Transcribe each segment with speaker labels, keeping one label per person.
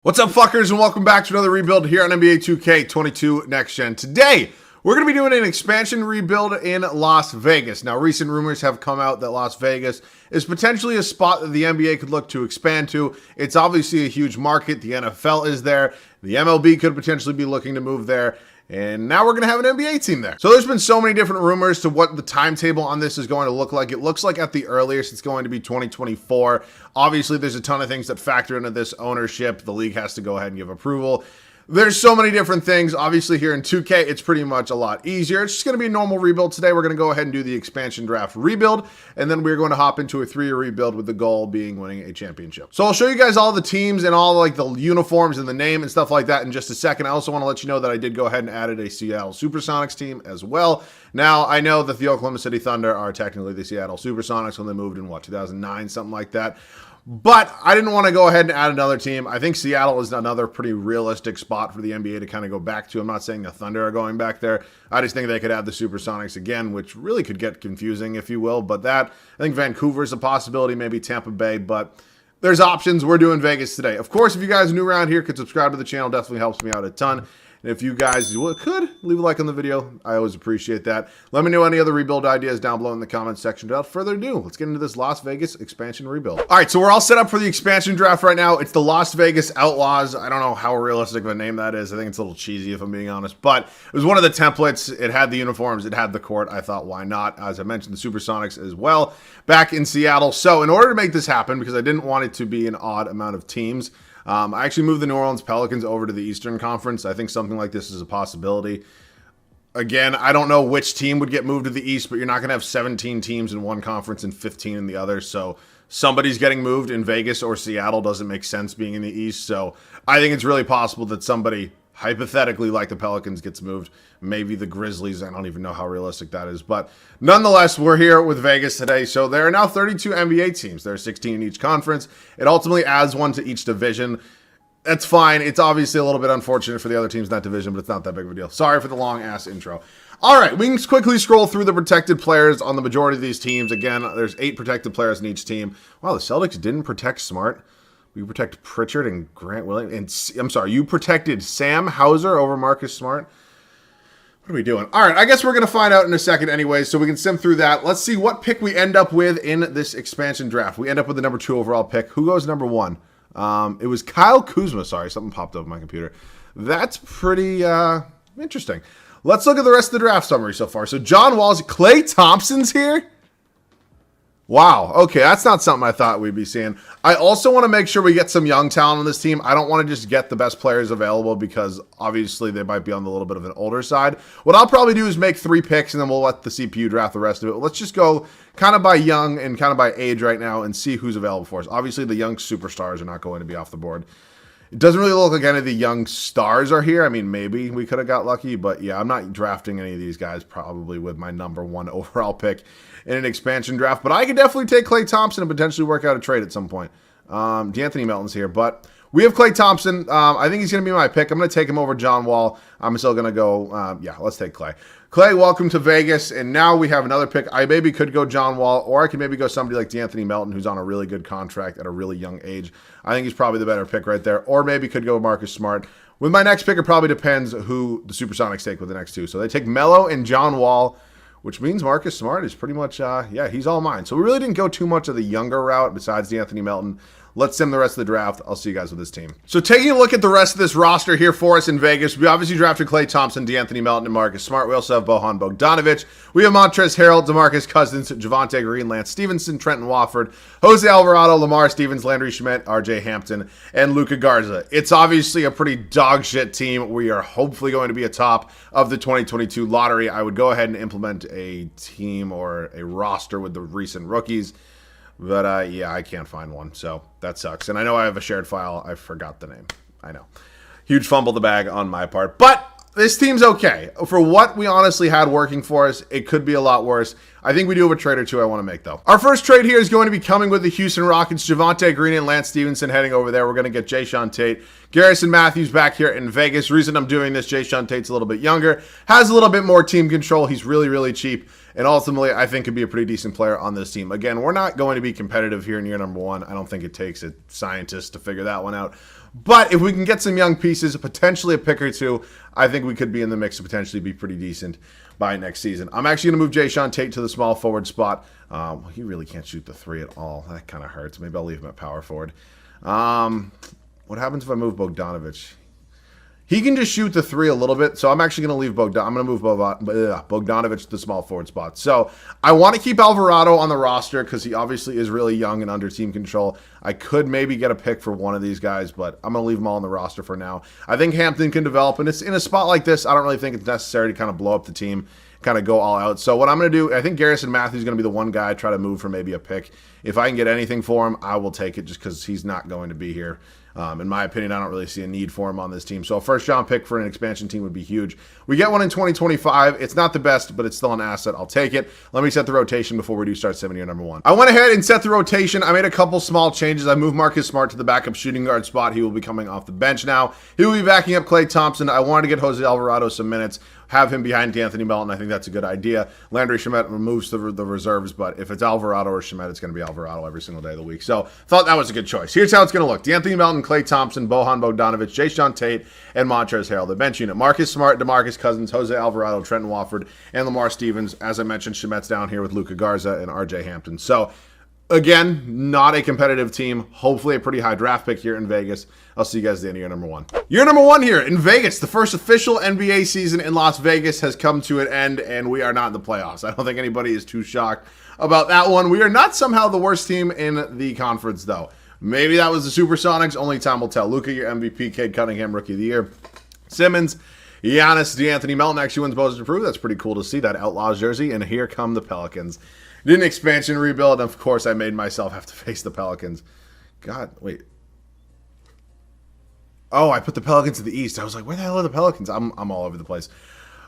Speaker 1: What's up, fuckers, and welcome back to another rebuild here on NBA 2K22 Next Gen. Today, we're going to be doing an expansion rebuild in Las Vegas. Now, recent rumors have come out that Las Vegas is potentially a spot that the NBA could look to expand to. It's obviously a huge market. The NFL is there. The MLB could potentially be looking to move there. And now we're going to have an NBA team there. So there's been so many different rumors to what the timetable on this is going to look like. It looks like at the earliest it's going to be 2024. Obviously, there's a ton of things that factor into this ownership. The league has to go ahead and give approval. There's so many different things. Obviously, here in 2K, it's pretty much a lot easier. It's just going to be a normal rebuild today. We're going to go ahead and do the expansion draft rebuild, and then we're going to hop into a 3-year rebuild with the goal being winning a championship. So I'll show you guys all the teams and all like the uniforms and the name and stuff like that in just a second. I also want to let you know that I did go ahead and added a Seattle Supersonics team as well. Now, I know that the Oklahoma City Thunder are technically the Seattle Supersonics when they moved in, 2009, something like that. But I didn't want to go ahead and add another team. I think Seattle is another pretty realistic spot for the NBA to kind of go back to. I'm not saying the Thunder are going back there. I just think they could add the Supersonics again, which really could get confusing, if you will. But I think Vancouver is a possibility, maybe Tampa Bay. But there's options. We're doing Vegas today. Of course, if you guys are new around here, could subscribe to the channel. Definitely helps me out a ton. And if you guys could, leave a like on the video. I always appreciate that. Let me know any other rebuild ideas down below in the comments section. Without further ado, let's get into this Las Vegas expansion rebuild. All right, so we're all set up for the expansion draft right now. It's the Las Vegas Outlaws. I don't know how realistic of a name that is. I think it's a little cheesy, if I'm being honest. But it was one of the templates. It had the uniforms. It had the court. I thought, why not? As I mentioned, the Supersonics as well back in Seattle. So in order to make this happen, because I didn't want it to be an odd amount of teams, I actually moved the New Orleans Pelicans over to the Eastern Conference. I think something like this is a possibility. Again, I don't know which team would get moved to the East, but you're not going to have 17 teams in one conference and 15 in the other. So somebody's getting moved in Vegas or Seattle. Doesn't make sense being in the East. So I think it's really possible that somebody, hypothetically, like the Pelicans, gets moved. Maybe the Grizzlies. I don't even know how realistic that is. But nonetheless, we're here with Vegas today. So there are now 32 NBA teams. There are 16 in each conference. It ultimately adds one to each division. That's fine. It's obviously a little bit unfortunate for the other teams in that division, but it's not that big of a deal. Sorry for the long-ass intro. All right, we can quickly scroll through the protected players on the majority of these teams. Again, there's 8 protected players in each team. Wow, the Celtics didn't protect Smart. We protect Pritchard and Grant Williams. And I'm sorry, you protected Sam Hauser over Marcus Smart. What are we doing? All right, I guess we're going to find out in a second anyway, so we can sim through that. Let's see what pick we end up with in this expansion draft. We end up with the number 2 overall pick. Who goes number 1? It was Kyle Kuzma. Sorry, something popped up on my computer. That's pretty interesting. Let's look at the rest of the draft summary so far. So John Wall's, Klay Thompson's here? Wow. Okay, that's not something I thought we'd be seeing. I also want to make sure we get some young talent on this team. I don't want to just get the best players available because obviously they might be on the little bit of an older side. What I'll probably do is make 3 picks and then we'll let the CPU draft the rest of it. Let's just go kind of by young and kind of by age right now and see who's available for us. Obviously, the young superstars are not going to be off the board. It doesn't really look like any of the young stars are here. I mean, maybe we could have got lucky, but yeah, I'm not drafting any of these guys probably with my number 1 overall pick in an expansion draft. But I could definitely take Klay Thompson and potentially work out a trade at some point. D'Anthony Melton's here, but we have Klay Thompson. I think he's going to be my pick. I'm going to take him over John Wall. I'm still going to go, yeah, let's take Klay. Klay, welcome to Vegas, and now we have another pick. I maybe could go John Wall, or I could maybe go somebody like D'Anthony Melton, who's on a really good contract at a really young age. I think he's probably the better pick right there, or maybe could go Marcus Smart. With my next pick, it probably depends who the Supersonics take with the next 2. So they take Melo and John Wall, which means Marcus Smart is pretty much, yeah, he's all mine. So we really didn't go too much of the younger route besides D'Anthony Melton. Let's sim the rest of the draft. I'll see you guys with this team. So taking a look at the rest of this roster here for us in Vegas, we obviously drafted Klay Thompson, D'Anthony Melton, and Marcus Smart. We also have Bojan Bogdanovic. We have Montrezl Harrell, DeMarcus Cousins, Javonte Green, Lance Stevenson, Trenton Wofford, Jose Alvarado, Lamar Stevens, Landry Schmidt, RJ Hampton, and Luka Garza. It's obviously a pretty dog shit team. We are hopefully going to be atop of the 2022 lottery. I would go ahead and implement a team or a roster with the recent rookies. But, yeah, I can't find one, so that sucks. And I know I have a shared file. I forgot the name. I know. Huge fumble the bag on my part. But this team's okay. For what we honestly had working for us, it could be a lot worse. I think we do have a trade or 2 I want to make, though. Our first trade here is going to be coming with the Houston Rockets. Javonte Green and Lance Stevenson heading over there. We're going to get Jayshawn Tate, Garrison Matthews back here in Vegas. Reason I'm doing this, Jayshawn Tate's a little bit younger, has a little bit more team control. He's really, really cheap. And ultimately, I think could be a pretty decent player on this team. Again, we're not going to be competitive here in year number 1. I don't think it takes a scientist to figure that one out. But if we can get some young pieces, potentially a pick or two, I think we could be in the mix to potentially be pretty decent by next season. I'm actually going to move Jayshawn Tate to the small forward spot. He really can't shoot the three at all. That kind of hurts. Maybe I'll leave him at power forward. What happens if I move Bogdanovic? He can just shoot the three a little bit, so I'm actually going to leave I'm going to move Bogdanovic to the small forward spot. So I want to keep Alvarado on the roster because he obviously is really young and under team control. I could maybe get a pick for one of these guys, but I'm going to leave them all on the roster for now. I think Hampton can develop, and it's in a spot like this, I don't really think it's necessary to kind of blow up the team, kind of go all out. So what I'm going to do, I think Garrison Matthews is going to be the one guy I try to move for maybe a pick. If I can get anything for him, I will take it just because he's not going to be here. In my opinion, I don't really see a need for him on this team. So a first-round pick for an expansion team would be huge. We get one in 2025. It's not the best, but it's still an asset. I'll take it. Let me set the rotation before we do start 7-year number one. I went ahead and set the rotation. I made a couple small changes. I moved Marcus Smart to the backup shooting guard spot. He will be coming off the bench now. He will be backing up Klay Thompson. I wanted to get Jose Alvarado some minutes, have him behind D'Anthony Melton. I think that's a good idea. Landry Shamet removes the reserves, but if it's Alvarado or Shamet, it's going to be Alvarado every single day of the week. So thought that was a good choice. Here's how it's going to look. D'Anthony Melton, Klay Thompson, Bojan Bogdanovic, Jayshawn Tate, and Montrezl Harrell. The bench unit: Marcus Smart, DeMarcus Cousins, Jose Alvarado, Trenton Wofford, and Lamar Stevens. As I mentioned, Shamet's down here with Luka Garza and RJ Hampton. So again, not a competitive team. Hopefully a pretty high draft pick here in Vegas. I'll see you guys at the end of year number one. Year number one here in Vegas. The first official NBA season in Las Vegas has come to an end, and we are not in the playoffs. I don't think anybody is too shocked about that one. We are not somehow the worst team in the conference, though. Maybe that was the Supersonics. Only time will tell. Luka, your MVP. Cade Cunningham, Rookie of the Year. Simmons, Giannis, D'Anthony Melton actually wins Most Improved. That's pretty cool to see, that Outlaws jersey. And here come the Pelicans. Did an expansion rebuild, and of course I made myself have to face the Pelicans. God, wait. Oh, I put the Pelicans to the East. I was like, where the hell are the Pelicans? I'm all over the place.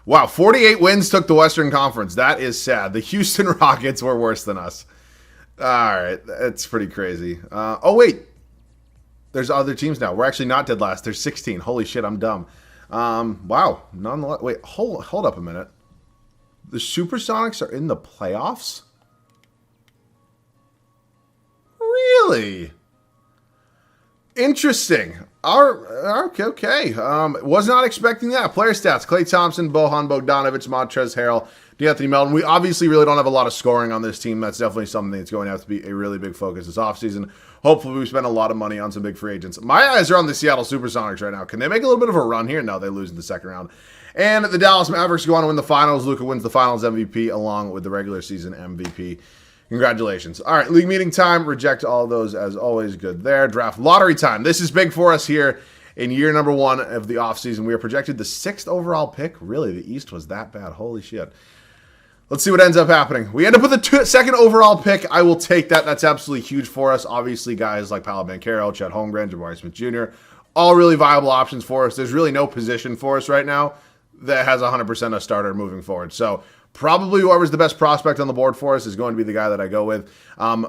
Speaker 1: Wow, 48 wins took the Western Conference. That is sad. The Houston Rockets were worse than us. All right, that's pretty crazy. Oh, wait. There's other teams now. We're actually not dead last. There's 16. Holy shit, I'm dumb. Wow. Nonetheless, wait, hold up a minute. The Supersonics are in the playoffs? Really? Interesting. Okay. Was not expecting that. Player stats: Klay Thompson, Bojan Bogdanovic, Montrezl Harrell, D'Anthony Melton. We obviously really don't have a lot of scoring on this team. That's definitely something that's going to have to be a really big focus this offseason. Hopefully we spend a lot of money on some big free agents. My eyes are on the Seattle Supersonics right now. Can they make a little bit of a run here? No, they lose in the second round. And the Dallas Mavericks go on to win the finals. Luka wins the finals MVP along with the regular season MVP. Congratulations. All right, league meeting time. Reject all those as always. Good there. Draft lottery time. This is big for us here in year number one of the offseason. We are projected the 6th overall pick. Really, the East was that bad. Holy shit. Let's see what ends up happening. We end up with a 2nd overall pick. I will take that. That's absolutely huge for us. Obviously, guys like Paolo Banchero, Chet Holmgren, Jabari Smith Jr., all really viable options for us. There's really no position for us right now that has 100% a starter moving forward. So probably whoever's the best prospect on the board for us is going to be the guy that I go with.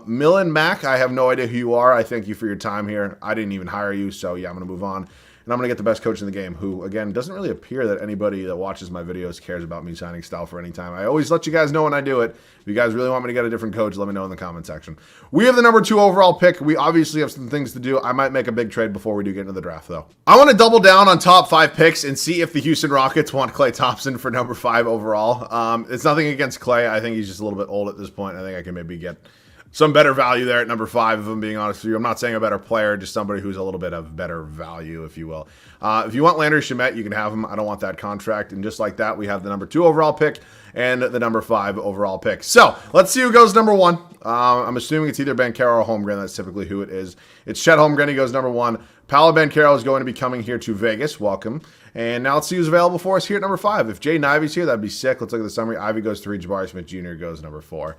Speaker 1: Millen Mack, I have no idea who you are. I thank you for your time here. I didn't even hire you, so yeah, I'm going to move on. And I'm going to get the best coach in the game, who, again, doesn't really appear that anybody that watches my videos cares about me signing style for any time. I always let you guys know when I do it. If you guys really want me to get a different coach, let me know in the comment section. We have the number 2 overall pick. We obviously have some things to do. I might make a big trade before we do get into the draft, though. I want to double down on top 5 picks and see if the Houston Rockets want Klay Thompson for number 5 overall. It's nothing against Klay. I think he's just a little bit old at this point. I think I can maybe get some better value there at number 5, if I'm being honest with you. I'm not saying a better player, just somebody who's a little bit of better value, if you will. If you want Landry Shamet, you can have him. I don't want that contract. And just like that, we have the number 2 overall pick and the number 5 overall pick. So let's see who goes number 1. I'm assuming it's either Banchero or Holmgren. That's typically who it is. It's Chet Holmgren. He goes number 1. Paolo Banchero is going to be coming here to Vegas. Welcome. And now let's see who's available for us here at number 5. If Jay Ivy's here, that'd be sick. Let's look at the summary. Ivy goes 3. Jabari Smith Jr. goes number 4.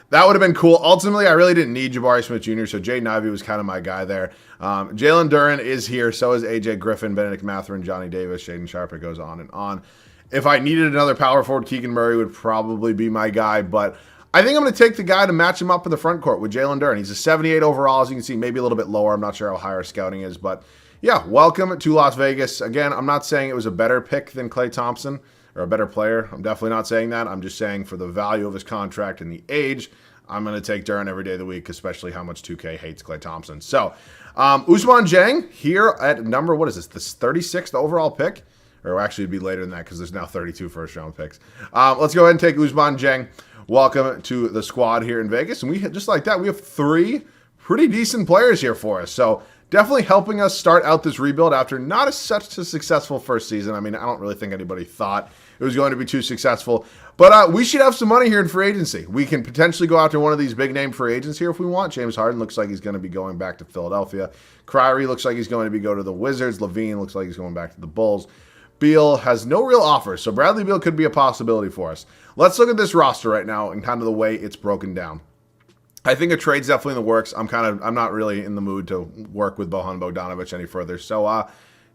Speaker 1: That would have been cool. Ultimately, I really didn't need Jabari Smith Jr., so Jaden Ivey was kind of my guy there. Jalen Duren is here. So is A.J. Griffin, Benedict Mathurin, Johnny Davis, Shaden Sharp. It goes on and on. If I needed another power forward, Keegan Murray would probably be my guy, but I think I'm going to take the guy to match him up in the front court with Jalen Duren. He's a 78 overall, as you can see, maybe a little bit lower. I'm not sure how high our scouting is, but yeah, welcome to Las Vegas. Again, I'm not saying it was a better pick than Klay Thompson or a better player. I'm definitely not saying that. I'm just saying for the value of his contract and the age, I'm going to take Duren every day of the week, especially how much 2K hates Klay Thompson. So, Ousmane Dieng here at number, what is this? This 36th overall pick? Or actually, it'd be later than that because there's now 32 first-round picks. Let's go ahead and take Ousmane Dieng. Welcome to the squad here in Vegas. And we just like that, we have 3 pretty decent players here for us. So, definitely helping us start out this rebuild after not such a successful first season. I mean, I don't really think anybody thought it was going to be too successful. But we should have some money here in free agency. We can potentially go after one of these big-name free agents here if we want. James Harden looks like he's going to be going back to Philadelphia. Kyrie looks like he's going to go to the Wizards. LaVine looks like he's going back to the Bulls. Beal has no real offers, so Bradley Beal could be a possibility for us. Let's look at this roster right now and kind of the way it's broken down. I think a trade's definitely in the works. I'm not really in the mood to work with Bojan Bogdanovic any further. So,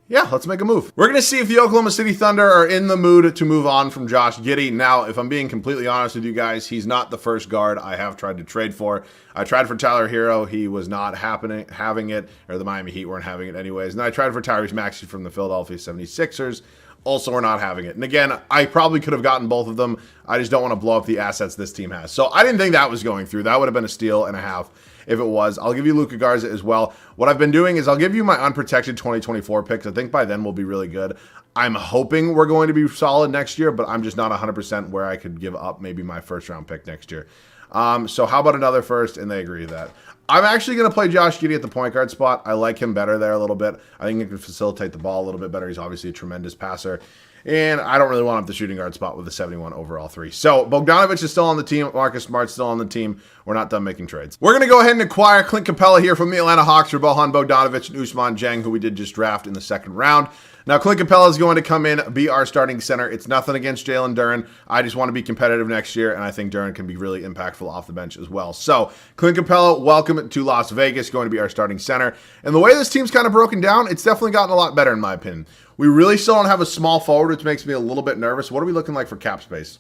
Speaker 1: yeah, let's make a move. We're going to see if the Oklahoma City Thunder are in the mood to move on from Josh Giddey. Now, if I'm being completely honest with you guys, he's not the first guard I have tried to trade for. I tried for Tyler Hero. He was not having it, or the Miami Heat weren't having it anyways. And I tried for Tyrese Maxey from the Philadelphia 76ers. Also, we're not having it. And again, I probably could have gotten both of them. I just don't want to blow up the assets this team has. So I didn't think that was going through. That would have been a steal and a half if it was. I'll give you Luka Garza as well. What I've been doing is I'll give you my unprotected 2024 picks. I think by then we'll be really good. I'm hoping we're going to be solid next year, but I'm just not 100% where I could give up maybe my first-round pick next year. So how about another first? And they agree to that. I'm actually going to play Josh Giddey at the point guard spot. I like him better there a little bit. I think he can facilitate the ball a little bit better. He's obviously a tremendous passer. And I don't really want him at the shooting guard spot with a 71 overall 3. So Bogdanovic is still on the team. Marcus Smart's still on the team. We're not done making trades. We're going to go ahead and acquire Clint Capella here from the Atlanta Hawks for Bojan Bogdanovic and Ousmane Dieng, who we did just draft in the second round. Now, Clint Capella is going to come in, be our starting center. It's nothing against Jalen Duren. I just want to be competitive next year, and I think Duren can be really impactful off the bench as well. So, Clint Capella, welcome to Las Vegas, going to be our starting center. And the way this team's kind of broken down, it's definitely gotten a lot better in my opinion. We really still don't have a small forward, which makes me a little bit nervous. What are we looking like for cap space?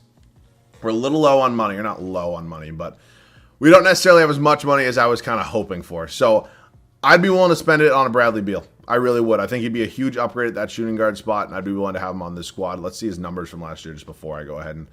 Speaker 1: We're a little low on money, or not low on money, but we don't necessarily have as much money as I was kind of hoping for. So, I'd be willing to spend it on a Bradley Beal. I really would. I think he'd be a huge upgrade at that shooting guard spot, and I'd be willing to have him on this squad. Let's see his numbers from last year just before I go ahead and...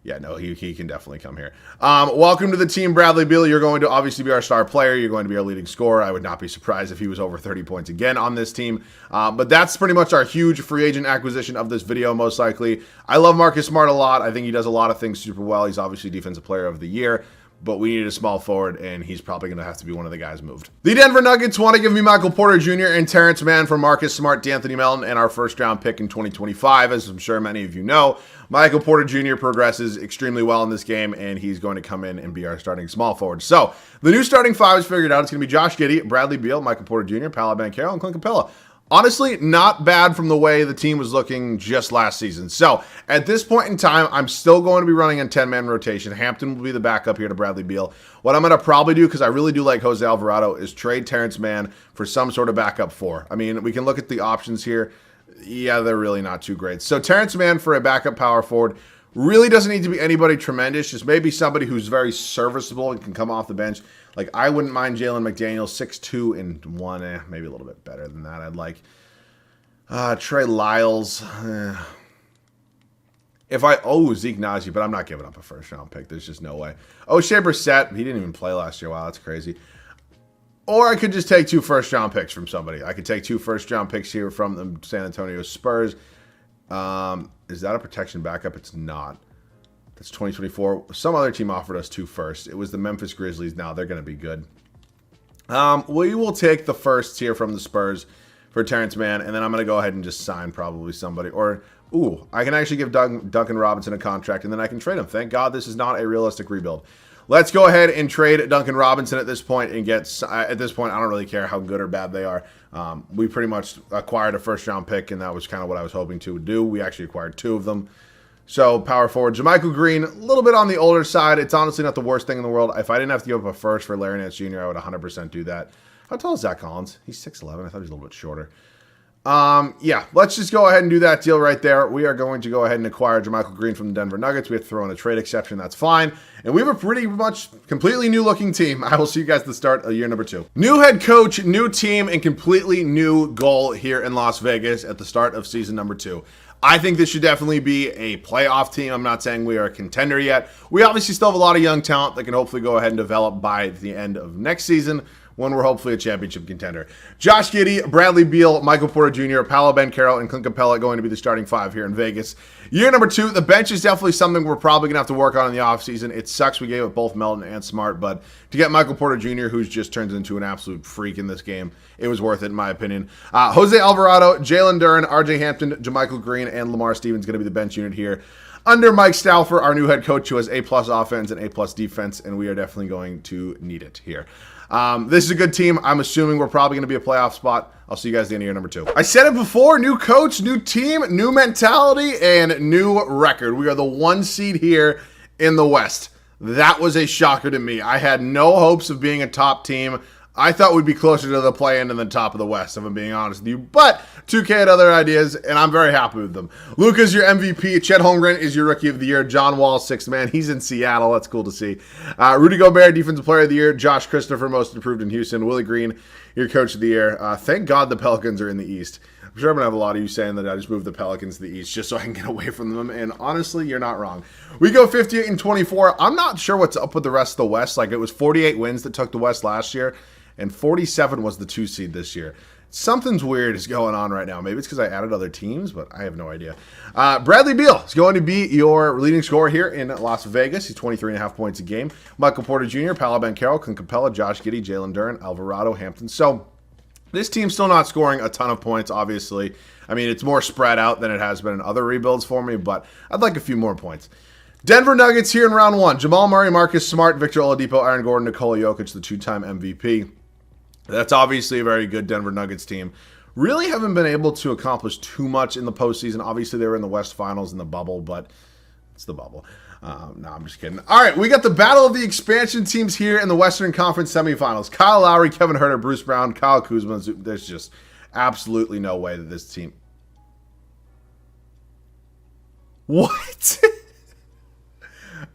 Speaker 1: Yeah, no, he can definitely come here. Welcome to the team, Bradley Beal. You're going to obviously be our star player. You're going to be our leading scorer. I would not be surprised if he was over 30 points again on this team. But that's pretty much our huge free agent acquisition of this video, most likely. I love Marcus Smart a lot. I think he does a lot of things super well. He's obviously Defensive Player of the Year. But we needed a small forward, and he's probably going to have to be one of the guys moved. The Denver Nuggets want to give me Michael Porter Jr. and Terrence Mann for Marcus Smart, D'Anthony Melton, and our first-round pick in 2025. As I'm sure many of you know, Michael Porter Jr. progresses extremely well in this game, and he's going to come in and be our starting small forward. So, the new starting 5 is figured out. It's going to be Josh Giddey, Bradley Beal, Michael Porter Jr., Paolo Banchero, and Clint Capella. Honestly, not bad from the way the team was looking just last season. So, at this point in time, I'm still going to be running a 10-man rotation. Hampton will be the backup here to Bradley Beal. What I'm going to probably do, because I really do like Jose Alvarado, is trade Terrence Mann for some sort of backup 4. I mean, we can look at the options here. Yeah, they're really not too great. So, Terrence Mann for a backup power forward really doesn't need to be anybody tremendous. Just maybe somebody who's very serviceable and can come off the bench. Like, I wouldn't mind Jalen McDaniels, 6'2" and 1, maybe a little bit better than that. I'd like Trey Lyles. Zeke Naji, but I'm not giving up a first-round pick. There's just no way. Shea Brissett, he didn't even play last year. Wow, that's crazy. Or I could just take 2 first-round picks from somebody. I could take 2 first-round picks here from the San Antonio Spurs. Is that a protection backup? It's not. That's 2024. Some other team offered us 2 firsts. It was the Memphis Grizzlies. Now they're going to be good. We will take the firsts here from the Spurs for Terrence Mann, and then I'm going to go ahead and just sign probably somebody. Or, I can actually give Duncan Robinson a contract, and then I can trade him. Thank God this is not a realistic rebuild. Let's go ahead and trade Duncan Robinson at this point and get, at this point, I don't really care how good or bad they are. We pretty much acquired a first-round pick, and that was kind of what I was hoping to do. We actually acquired 2 of them. So, power forward, JaMychal Green, a little bit on the older side. It's honestly not the worst thing in the world. If I didn't have to give up a first for Larry Nance Jr., I would 100% do that. How tall is Zach Collins? He's 6'11". I thought he was a little bit shorter. Yeah, let's just go ahead and do that deal right there. We are going to go ahead and acquire JaMychal Green from the Denver Nuggets. We have to throw in a trade exception. That's fine. And we have a pretty much completely new looking team. I will see you guys at the start of year number 2. New head coach, new team, and completely new goal here in Las Vegas at the start of season number 2. I think this should definitely be a playoff team. I'm not saying we are a contender yet. We obviously still have a lot of young talent that can hopefully go ahead and develop by the end of next season, when we're hopefully a championship contender. Josh Giddey, Bradley Beal, Michael Porter Jr., Paolo Banchero, and Clint Capella going to be the starting 5 here in Vegas. Year number 2, the bench is definitely something we're probably going to have to work on in the offseason. It sucks we gave up both Melton and Smart, but to get Michael Porter Jr., who's just turns into an absolute freak in this game, it was worth it in my opinion. Jose Alvarado, Jalen Duren, RJ Hampton, JaMychal Green, and Lamar Stevens going to be the bench unit here. Under Mike Stauffer, our new head coach, who has A+ offense and A+ defense, and we are definitely going to need it here. This is a good team. I'm assuming we're probably going to be a playoff spot. I'll see you guys at the end of year number 2. I said it before, new coach, new team, new mentality, and new record. We are the 1 seed here in the West. That was a shocker to me. I had no hopes of being a top team. I thought we'd be closer to the play-in than the top of the West, if I'm being honest with you. But 2K had other ideas, and I'm very happy with them. Luka's your MVP. Chet Holmgren is your Rookie of the Year. John Wall, 6th man. He's in Seattle. That's cool to see. Rudy Gobert, Defensive Player of the Year. Josh Christopher, Most Improved in Houston. Willie Green, your Coach of the Year. Thank God the Pelicans are in the East. I'm sure I'm going to have a lot of you saying that I just moved the Pelicans to the East just so I can get away from them, and honestly, you're not wrong. We go 58 and 24. I'm not sure what's up with the rest of the West. Like, it was 48 wins that took the West last year, and 47 was the 2 seed this year. Something's weird is going on right now. Maybe it's because I added other teams, but I have no idea. Bradley Beal is going to be your leading scorer here in Las Vegas. He's 23.5 points a game. Michael Porter Jr., Paolo Banchero, Clint Capella, Josh Giddey, Jalen Duren, Alvarado, Hampton. So this team's still not scoring a ton of points, obviously. I mean, it's more spread out than it has been in other rebuilds for me, but I'd like a few more points. Denver Nuggets here in round 1. Jamal Murray, Marcus Smart, Victor Oladipo, Aaron Gordon, Nikola Jokic, the 2-time MVP. That's obviously a very good Denver Nuggets team. Really haven't been able to accomplish too much in the postseason. Obviously, they were in the West Finals in the bubble, but it's the bubble. No, I'm just kidding. All right, we got the battle of the expansion teams here in the Western Conference semifinals. Kyle Lowry, Kevin Huerter, Bruce Brown, Kyle Kuzma. There's just absolutely no way that this team... What?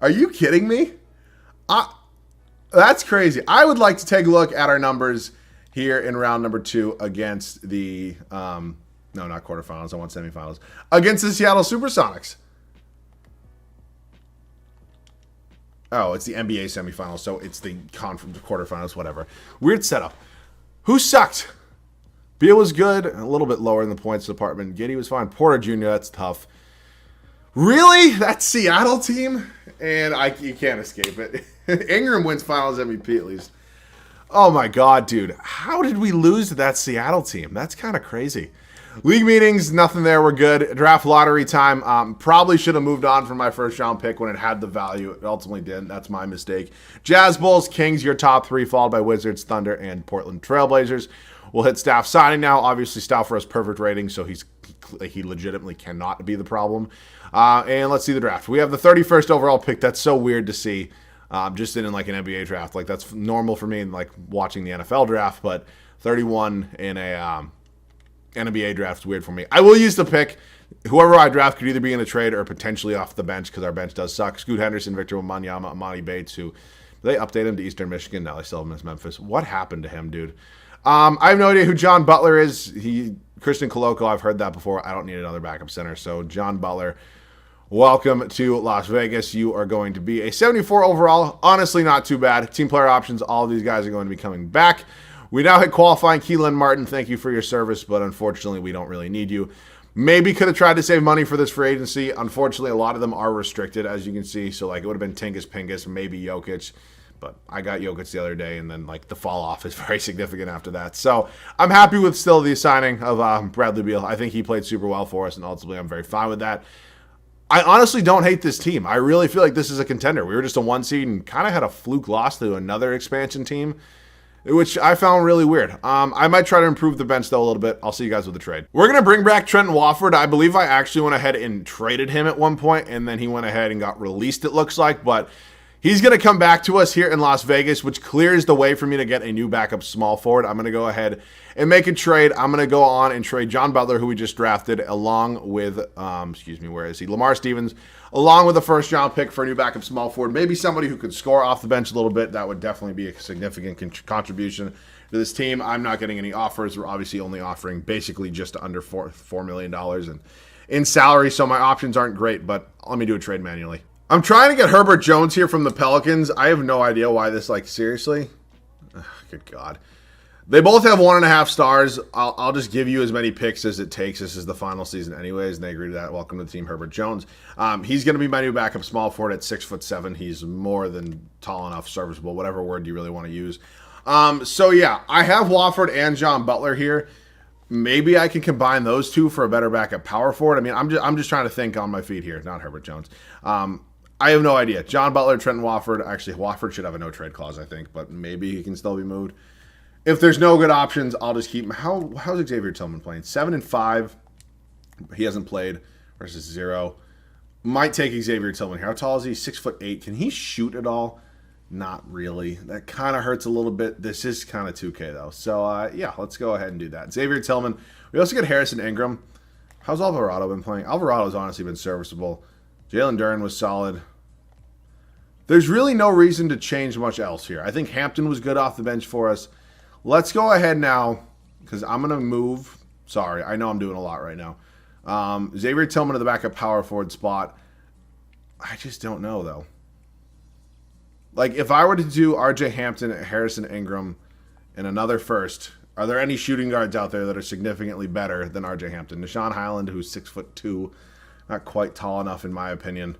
Speaker 1: Are you kidding me? That's crazy. I would like to take a look at our numbers here in round number 2 against the, no, not quarterfinals. I want semifinals. Against the Seattle Supersonics. Oh, it's the NBA semifinals, so it's the conference quarterfinals, whatever. Weird setup. Who sucked? Beal was good, a little bit lower in the points department. Giddey was fine. Porter Jr., that's tough. Really? That Seattle team? And you can't escape it. Ingram wins finals MVP at least. Oh my God, dude. How did we lose to that Seattle team? That's kind of crazy. League meetings, nothing there. We're good. Draft lottery time. Probably should have moved on from my first round pick when it had the value. It ultimately didn't. That's my mistake. Jazz, Bulls, Kings, your top 3, followed by Wizards, Thunder, and Portland Trailblazers. We'll hit staff signing now. Obviously, Stauffer has perfect rating, so he legitimately cannot be the problem. And let's see the draft. We have the 31st overall pick. That's so weird to see. Just in like an NBA draft. Like, that's normal for me in like watching the NFL draft, but 31 in a NBA draft is weird for me. I will use the pick. Whoever I draft could either be in a trade or potentially off the bench because our bench does suck. Scoot Henderson, Victor Wembanyama, Amani Bates, who they update him to Eastern Michigan. Now they still have him as Memphis. What happened to him, dude? I have no idea who John Butler is. Christian Koloko, I've heard that before. I don't need another backup center. So John Butler, welcome to Las Vegas. You are going to be a 74 overall. Honestly, not too bad. Team player options, all of these guys are going to be coming back. We now hit qualifying. Keelan Martin, thank you for your service, but unfortunately, we don't really need you. Maybe could have tried to save money for this free agency. Unfortunately, a lot of them are restricted, as you can see. So, like, it would have been Tingus Pingus, maybe Jokic. But I got Jokic the other day, and then, like, the fall off is very significant after that. So, I'm happy with still the signing of Bradley Beal. I think he played super well for us, and ultimately, I'm very fine with that. I honestly don't hate this team. I really feel like this is a contender. We were just a 1 seed and kind of had a fluke loss to another expansion team, which I found really weird. I might try to improve the bench, though, a little bit. I'll see you guys with the trade. We're going to bring back Trenton Wofford. I believe I actually went ahead and traded him at one point, and then he went ahead and got released, it looks like. But He's going to come back to us here in Las Vegas, which clears the way for me to get a new backup small forward. I'm going to go ahead and make a trade. I'm going to go on and trade John Butler, who we just drafted, along with, where is he? Lamar Stevens, along with a first-round pick for a new backup small forward. Maybe somebody who could score off the bench a little bit. That would definitely be a significant contribution to this team. I'm not getting any offers. We're obviously only offering basically just under $4 million in salary, so my options aren't great, but let me do a trade manually. I'm trying to get Herbert Jones here from the Pelicans. I have no idea why this, seriously? Ugh, good God. They both have 1.5 stars. I'll just give you as many picks as it takes. This is the final season anyways, and they agree to that. Welcome to the team, Herbert Jones. He's going to be my new backup small forward at 6'7". He's more than tall enough, serviceable, whatever word you really want to use. So yeah, I have Wofford and John Butler here. Maybe I can combine those two for a better backup power forward. I mean, I'm just trying to think on my feet here, not Herbert Jones. I have no idea. John Butler, Trenton Wofford. Actually, Wofford should have a no-trade clause, I think, but maybe he can still be moved. If there's no good options, I'll just keep him. How's Xavier Tillman playing? 7-5. He hasn't played versus 0. Might take Xavier Tillman here. How tall is he? 6'8". Can he shoot at all? Not really. That kind of hurts a little bit. This is kind of 2K, though. So, yeah, let's go ahead and do that. Xavier Tillman. We also get Harrison Ingram. How's Alvarado been playing? Alvarado's honestly been serviceable. Jalen Duren was solid. There's really no reason to change much else here. I think Hampton was good off the bench for us. Let's go ahead now, because I'm going to move. Sorry, I know I'm doing a lot right now. Xavier Tillman to the backup power forward spot. I just don't know, though. If I were to do RJ Hampton, Harrison Ingram, and another first, are there any shooting guards out there that are significantly better than RJ Hampton? Deshaun Highland, who's 6'2", not quite tall enough in my opinion.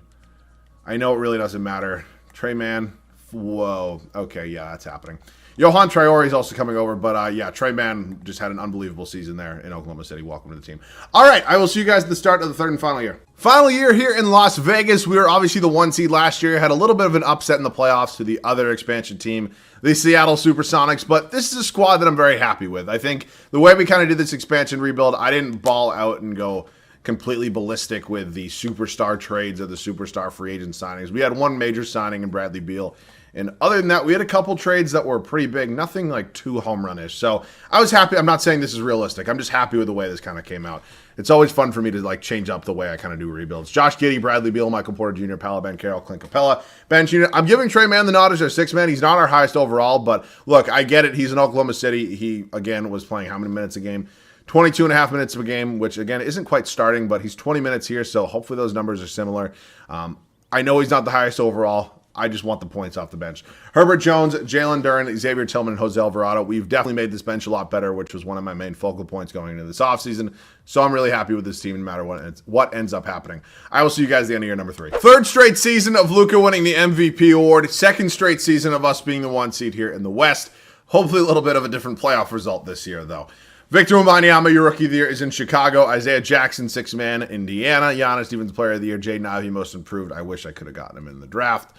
Speaker 1: I know it really doesn't matter. Trey Mann, whoa. Okay, yeah, that's happening. Johan Traore is also coming over, but yeah, Trey Mann just had an unbelievable season there in Oklahoma City. Welcome to the team. All right, I will see you guys at the start of the third and final year. Final year here in Las Vegas. We were obviously the 1 seed last year. Had a little bit of an upset in the playoffs to the other expansion team, the Seattle Supersonics, but this is a squad that I'm very happy with. I think the way we kind of did this expansion rebuild, I didn't ball out and go completely ballistic with the superstar trades or the superstar free agent signings. We had one major signing in Bradley Beal. And other than that, we had a couple trades that were pretty big, nothing too home run-ish. So I was happy. I'm not saying this is realistic. I'm just happy with the way this kind of came out. It's always fun for me to change up the way I kind of do rebuilds. Josh Giddey, Bradley Beal, Michael Porter Jr., Paolo Banchero, Clint Capella, Ben Jr. I'm giving Trey Mann the nod as our 6th man. He's not our highest overall, but look, I get it. He's in Oklahoma City. He, again, was playing how many minutes a game? 22 and a half minutes of a game, which, again, isn't quite starting, but he's 20 minutes here, so hopefully those numbers are similar. I know he's not the highest overall. I just want the points off the bench. Herbert Jones, Jalen Duren, Xavier Tillman, and Jose Alvarado. We've definitely made this bench a lot better, which was one of my main focal points going into this offseason. So I'm really happy with this team no matter what ends up happening. I will see you guys at the end of year number 3. Third straight season of Luka winning the MVP award. Second straight season of us being the 1 seed here in the West. Hopefully a little bit of a different playoff result this year, though. Victor Wembanyama, your rookie of the year, is in Chicago. Isaiah Jackson, 6th man, Indiana. Giannis Stevens, player of the year. Jaden Ivey, most improved. I wish I could have gotten him in the draft.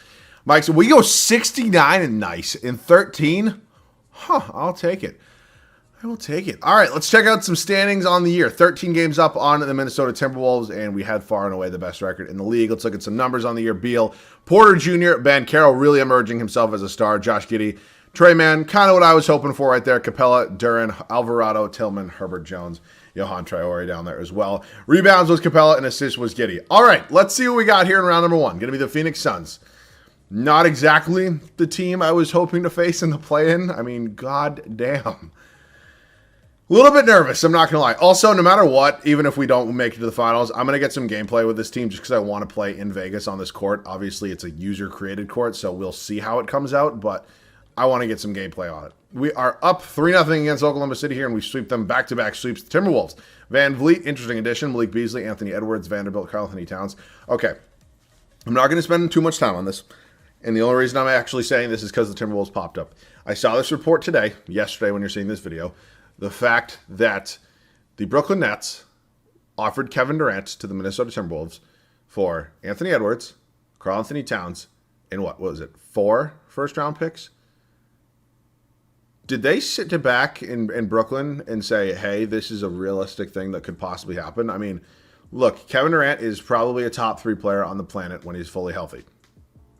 Speaker 1: Mike, so we go 69 and nice in 13. I'll take it. I will take it. All right, let's check out some standings on the year. 13 games up on the Minnesota Timberwolves, and we had far and away the best record in the league. Let's look at some numbers on the year. Beal, Porter Jr., Banchero really emerging himself as a star. Josh Giddey, Trey Mann, kind of what I was hoping for right there. Capella, Duren, Alvarado, Tillman, Herbert Jones, Johan Traore down there as well. Rebounds was Capella, and assists was Giddey. All right, let's see what we got here in round number 1. Going to be the Phoenix Suns. Not exactly the team I was hoping to face in the play-in. I mean, god damn. A little bit nervous, I'm not going to lie. Also, no matter what, even if we don't make it to the finals, I'm going to get some gameplay with this team just because I want to play in Vegas on this court. Obviously, it's a user-created court, so we'll see how it comes out, but I want to get some gameplay on it. We are up 3-0 against Oklahoma City here, and we sweep them back-to-back sweeps. The Timberwolves. Van Vliet, interesting addition. Malik Beasley, Anthony Edwards, Vanderbilt, Karl Anthony Towns. Okay, I'm not going to spend too much time on this. And the only reason I'm actually saying this is because the Timberwolves popped up. I saw this report yesterday when you're seeing this video, the fact that the Brooklyn Nets offered Kevin Durant to the Minnesota Timberwolves for Anthony Edwards, Karl Anthony Towns, and what was it, 4 first-round picks? Did they sit back in Brooklyn and say, hey, this is a realistic thing that could possibly happen? I mean, look, Kevin Durant is probably a top 3 player on the planet when he's fully healthy.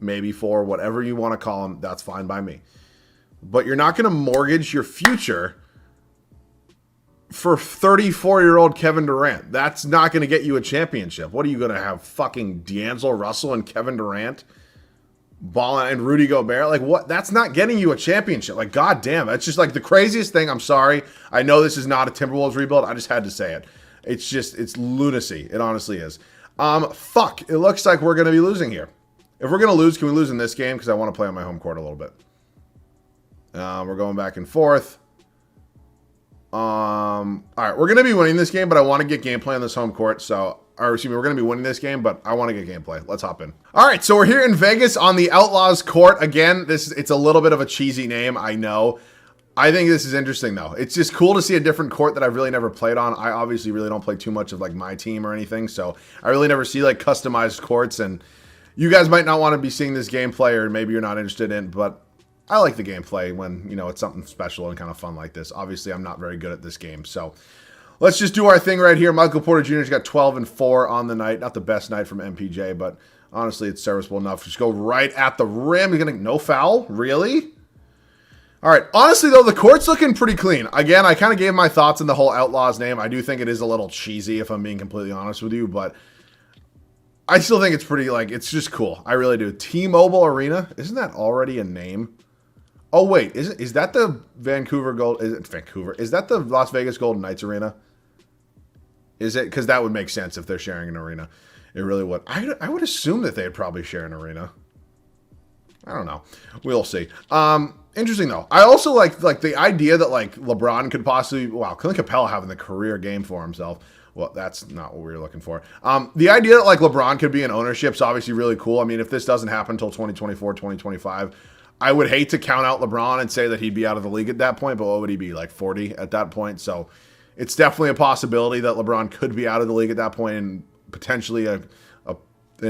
Speaker 1: maybe 4, whatever you want to call them, that's fine by me. But you're not going to mortgage your future for 34-year-old Kevin Durant. That's not going to get you a championship. What are you going to have, fucking D'Angelo Russell and Kevin Durant balling and Rudy Gobert? Like, what? That's not getting you a championship. Like, goddamn, that's just like the craziest thing. I'm sorry. I know this is not a Timberwolves rebuild. I just had to say it. It's just, it's lunacy. It honestly is. Fuck. It looks like we're going to be losing here. If we're going to lose, can we lose in this game? Because I want to play on my home court a little bit. We're going back and forth. All right, we're going to be winning this game, but I want to get gameplay on this home court. So, or excuse me, we're going to be winning this game, but I want to get gameplay. Let's hop in. All right, so we're here in Vegas on the Outlaws court. Again, it's a little bit of a cheesy name, I know. I think this is interesting, though. It's just cool to see a different court that I've really never played on. I obviously really don't play too much of, like, my team or anything, so I really never see, like, customized courts, and you guys might not want to be seeing this gameplay, or maybe you're not interested in, but I like the gameplay when, you know, it's something special and kind of fun like this. Obviously, I'm not very good at this game, so let's just do our thing right here. Michael Porter Jr.'s got 12 and 4 on the night. Not the best night from MPJ, but honestly, it's serviceable enough. Just go right at the rim. He's going to, no foul? Really? All right. Honestly, though, the court's looking pretty clean. Again, I kind of gave my thoughts on the whole Outlaws name. I do think it is a little cheesy, if I'm being completely honest with you, but I still think it's pretty, like, it's just cool. I really do. T-Mobile Arena? Isn't that already a name? Oh, wait. Is that the Vancouver Gold? Is it Vancouver? Is that the Las Vegas Golden Knights Arena? Is it? Because that would make sense if they're sharing an arena. It really would. I would assume that they'd probably share an arena. I don't know. We'll see. Interesting, though. I also like the idea that, like, LeBron could possibly... Wow, Clint Capella having the career game for himself. Well, that's not what we were looking for. The idea that, like, LeBron could be in ownership is obviously really cool. I mean, if this doesn't happen until 2024, 2025... I would hate to count out LeBron and say that he'd be out of the league at that point, but what would he be, like 40 at that point? So it's definitely a possibility that LeBron could be out of the league at that point and potentially an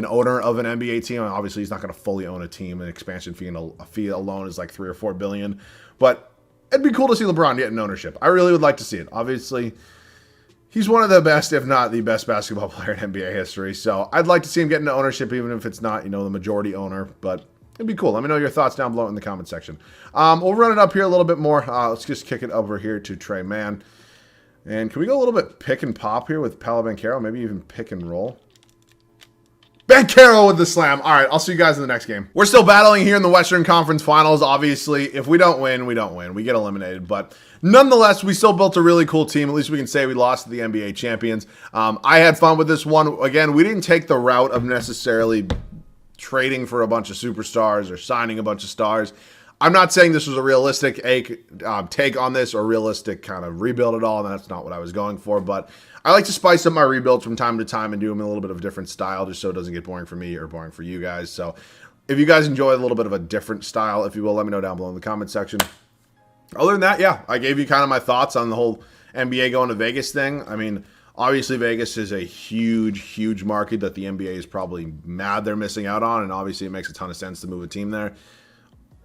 Speaker 1: owner of an NBA team. And obviously, he's not going to fully own a team. An expansion fee and a fee alone is like $3 or $4 billion. But it'd be cool to see LeBron get in ownership. I really would like to see it. Obviously, he's one of the best, if not the best basketball player in NBA history. So I'd like to see him get into ownership, even if it's not, you know, the majority owner. But it'd be cool. Let me know your thoughts down below in the comment section. We'll run it up here a little bit more. Let's just kick it over here to Trey Mann. And can we go a little bit pick and pop here with Paolo Banchero? Maybe even pick and roll. Banchero with the slam. All right, I'll see you guys in the next game. We're still battling here in the Western Conference Finals. Obviously, if we don't win, we don't win. We get eliminated. But nonetheless, we still built a really cool team. At least we can say we lost to the NBA champions. I had fun with this one. Again, we didn't take the route of necessarily trading for a bunch of superstars or signing a bunch of stars. I'm not saying this was a realistic take on this or realistic kind of rebuild at all, and that's not what I was going for, but I like to spice up my rebuilds from time to time and do them in a little bit of a different style just so it doesn't get boring for me or boring for you guys. So if you guys enjoy a little bit of a different style, if you will, let me know down below in the comment section. Other than that, yeah, I gave you kind of my thoughts on the whole NBA going to Vegas thing. I mean, obviously, Vegas is a huge, huge market that the NBA is probably mad they're missing out on, and obviously it makes a ton of sense to move a team there.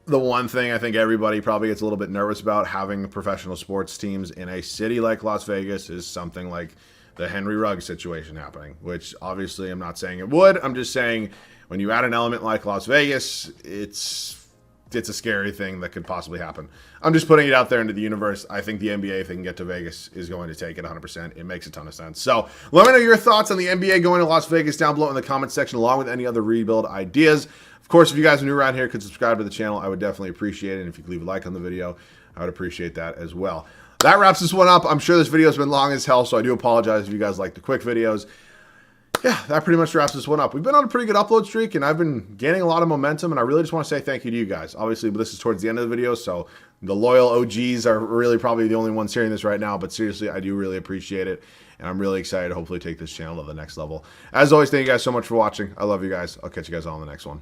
Speaker 1: The one thing I think everybody probably gets a little bit nervous about having professional sports teams in a city like Las Vegas is something like the Henry Ruggs situation happening, which obviously I'm not saying it would. I'm just saying when you add an element like Las Vegas, it's a scary thing that could possibly happen. I'm just putting it out there into the universe. I think the NBA, if they can get to Vegas, is going to take it 100%. It makes a ton of sense. So let me know your thoughts on the NBA going to Las Vegas down below in the comment section, along with any other rebuild ideas. Of course, if you guys are new around here, could subscribe to the channel. I would definitely appreciate it. And if you could leave a like on the video, I would appreciate that as well. That wraps this one up. I'm sure this video has been long as hell, so I do apologize if you guys like the quick videos. Yeah, that pretty much wraps this one up. We've been on a pretty good upload streak, and I've been gaining a lot of momentum, and I really just want to say thank you to you guys. Obviously, this is towards the end of the video, so the loyal OGs are really probably the only ones hearing this right now, but seriously, I do really appreciate it, and I'm really excited to hopefully take this channel to the next level. As always, thank you guys so much for watching. I love you guys. I'll catch you guys all in the next one.